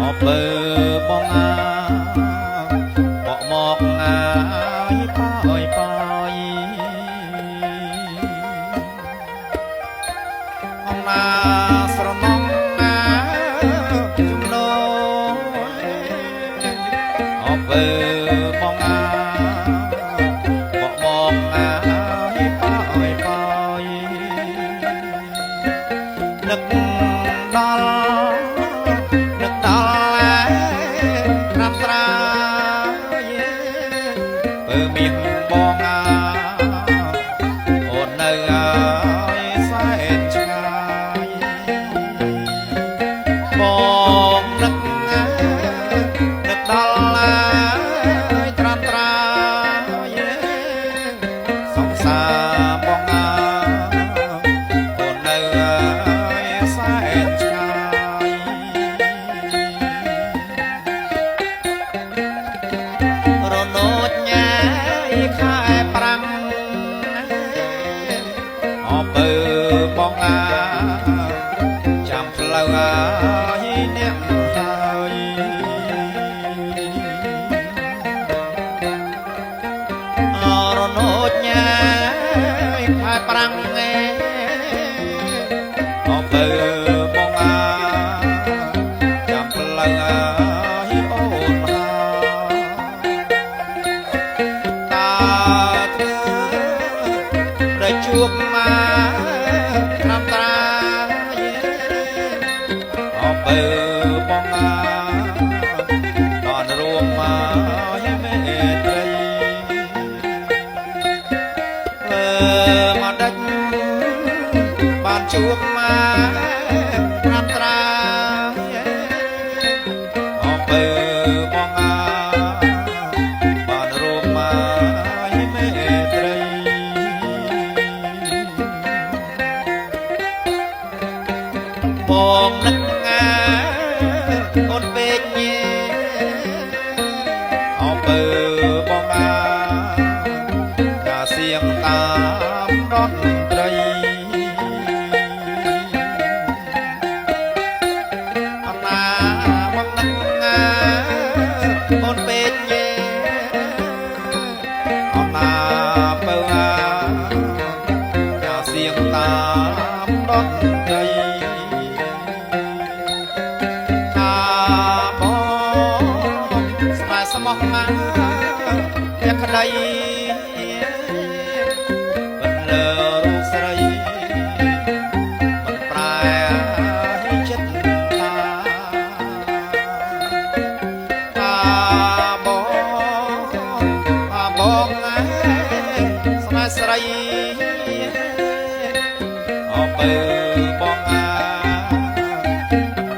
อเบอร์บองอาบอกมอกงายป้อยป้อยห้องนาสระนองนาจุ่มโนอเบอร์บองอาบอกมอกงายป้อยป้อยนึกดอลมีบองอาโอนเนยสายชายบองนึกดอลลาตราตราสงสารบองอาโอนเนยสายชายโรโนดขายปรังออกเบอร์บองอาจำเพลาเนี่ยหายรโนดเนี่ยขายปรังออกเบอร์บองอาจำเพลาជួបមកត្រាំត្រាអបើបងអាបានរួមមកមេត្រីមកដាច់បានជួបមកត្រាំត្រាអបើបងអាបានរួមមកមេត្រីបងនឹកងាអូនពេកអបើបងអាកាសៀងតាមដនត្រីអណាបងនឹកងាអូនពេកអណាបើអាកាសៀងតាមដនត្រីស្មោះមកយកក្តីមិនលើរូបស្រីមិនប្រែចិត្តបងស្នេហ៍ស្រីអបើបងអា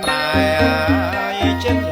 ប្រែចិត្ត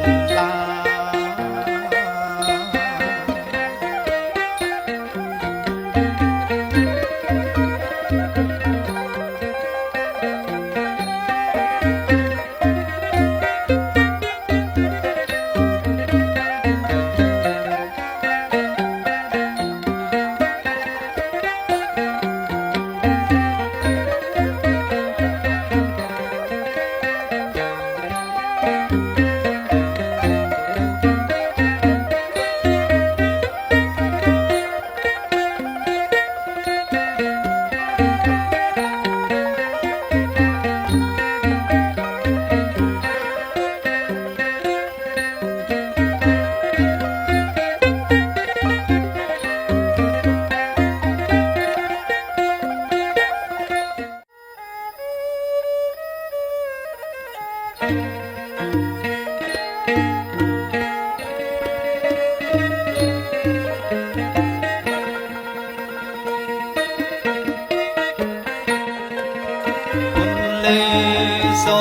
សូ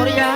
រិយា